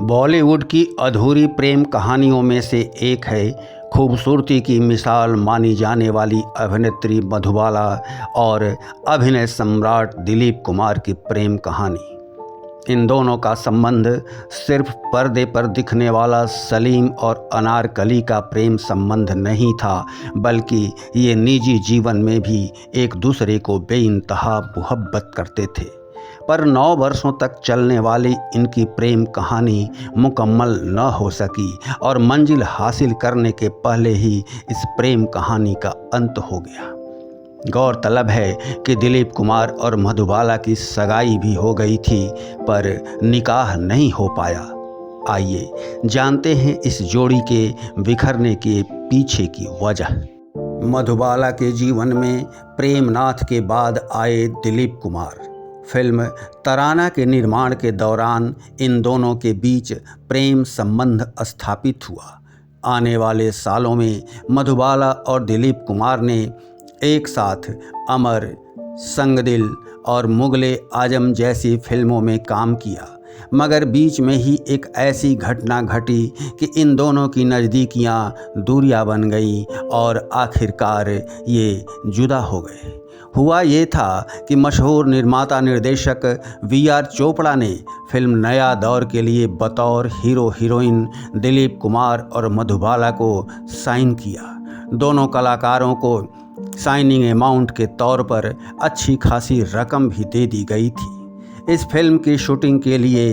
बॉलीवुड की अधूरी प्रेम कहानियों में से एक है खूबसूरती की मिसाल मानी जाने वाली अभिनेत्री मधुबाला और अभिनय सम्राट दिलीप कुमार की प्रेम कहानी। इन दोनों का संबंध सिर्फ पर्दे पर दिखने वाला सलीम और अनारकली का प्रेम संबंध नहीं था, बल्कि ये निजी जीवन में भी एक दूसरे को बेइंतहा मोहब्बत करते थे। पर 9 वर्षों तक चलने वाली इनकी प्रेम कहानी मुकम्मल न हो सकी और मंजिल हासिल करने के पहले ही इस प्रेम कहानी का अंत हो गया। गौरतलब है कि दिलीप कुमार और मधुबाला की सगाई भी हो गई थी, पर निकाह नहीं हो पाया। आइए जानते हैं इस जोड़ी के बिखरने के पीछे की वजह। मधुबाला के जीवन में प्रेमनाथ के बाद आए दिलीप कुमार। फिल्म तराना के निर्माण के दौरान इन दोनों के बीच प्रेम संबंध स्थापित हुआ। आने वाले सालों में मधुबाला और दिलीप कुमार ने एक साथ अमर, संगदिल और मुगले आजम जैसी फिल्मों में काम किया, मगर बीच में ही एक ऐसी घटना घटी कि इन दोनों की नज़दीकियां दूरियां बन गई और आखिरकार ये जुदा हो गए। हुआ ये था कि मशहूर निर्माता निर्देशक वी.आर. चोपड़ा ने फिल्म नया दौर के लिए बतौर हीरो हीरोइन दिलीप कुमार और मधुबाला को साइन किया। दोनों कलाकारों को साइनिंग अमाउंट के तौर पर अच्छी खासी रकम भी दे दी गई थी। इस फिल्म की शूटिंग के लिए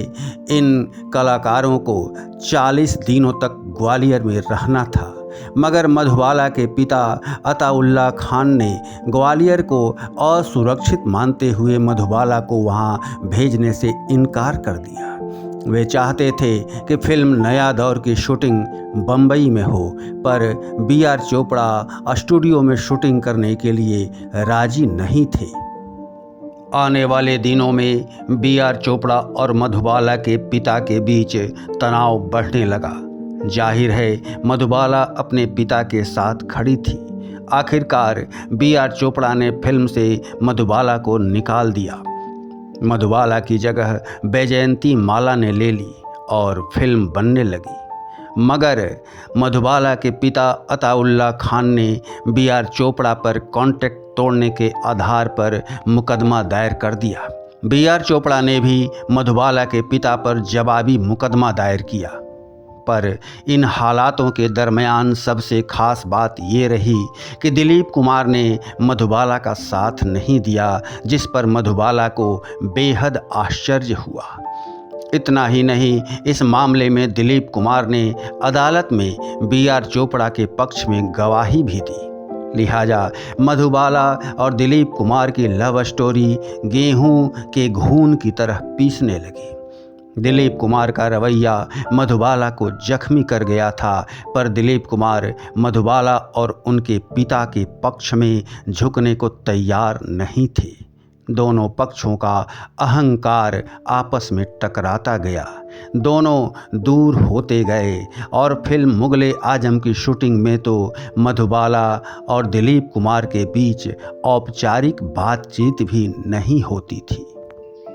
इन कलाकारों को 40 दिनों तक ग्वालियर में रहना था, मगर मधुबाला के पिता अताउल्ला खान ने ग्वालियर को असुरक्षित मानते हुए मधुबाला को वहां भेजने से इनकार कर दिया। वे चाहते थे कि फिल्म नया दौर की शूटिंग बम्बई में हो, पर वी.आर. चोपड़ा स्टूडियो में शूटिंग करने के लिए राजी नहीं थे। आने वाले दिनों में वी.आर. चोपड़ा और मधुबाला के पिता के बीच तनाव बढ़ने लगा। जाहिर है मधुबाला अपने पिता के साथ खड़ी थी। आखिरकार वी.आर. चोपड़ा ने फिल्म से मधुबाला को निकाल दिया। मधुबाला की जगह बैजयंती माला ने ले ली और फिल्म बनने लगी। मगर मधुबाला के पिता अताउल्ला खान ने वी.आर. चोपड़ा पर कॉन्ट्रैक्ट तोड़ने के आधार पर मुकदमा दायर कर दिया। वी.आर. चोपड़ा ने भी मधुबाला के पिता पर जवाबी मुकदमा दायर किया। पर इन हालातों के दरमियान सबसे खास बात ये रही कि दिलीप कुमार ने मधुबाला का साथ नहीं दिया, जिस पर मधुबाला को बेहद आश्चर्य हुआ। इतना ही नहीं, इस मामले में दिलीप कुमार ने अदालत में वी.आर. चोपड़ा के पक्ष में गवाही भी दी। लिहाजा मधुबाला और दिलीप कुमार की लव स्टोरी गेहूं के घून की तरह पीसने लगी। दिलीप कुमार का रवैया मधुबाला को जख्मी कर गया था, पर दिलीप कुमार मधुबाला और उनके पिता के पक्ष में झुकने को तैयार नहीं थे। दोनों पक्षों का अहंकार आपस में टकराता गया। दोनों दूर होते गए और फिल्म मुगले आजम की शूटिंग में तो मधुबाला और दिलीप कुमार के बीच औपचारिक बातचीत भी नहीं होती थी।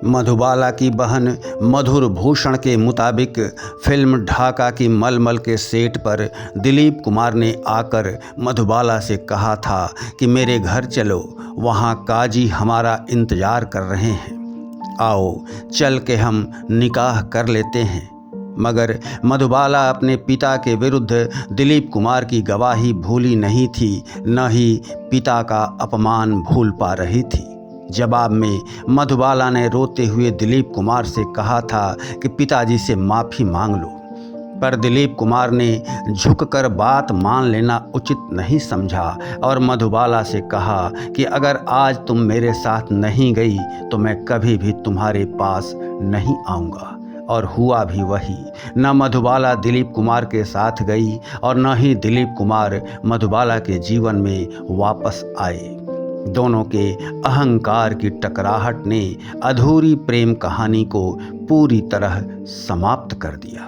मधुबाला की बहन मधुर भूषण के मुताबिक फिल्म ढाका की मलमल के सेट पर दिलीप कुमार ने आकर मधुबाला से कहा था कि मेरे घर चलो, वहाँ काजी हमारा इंतज़ार कर रहे हैं, आओ चल के हम निकाह कर लेते हैं। मगर मधुबाला अपने पिता के विरुद्ध दिलीप कुमार की गवाही भूली नहीं थी, न ही पिता का अपमान भूल पा रही थी। जवाब में मधुबाला ने रोते हुए दिलीप कुमार से कहा था कि पिताजी से माफ़ी मांग लो, पर दिलीप कुमार ने झुककर बात मान लेना उचित नहीं समझा और मधुबाला से कहा कि अगर आज तुम मेरे साथ नहीं गई तो मैं कभी भी तुम्हारे पास नहीं आऊँगा। और हुआ भी वही। न मधुबाला दिलीप कुमार के साथ गई और न ही दिलीप कुमार मधुबाला के जीवन में वापस आए। दोनों के अहंकार की टकराहट ने अधूरी प्रेम कहानी को पूरी तरह समाप्त कर दिया।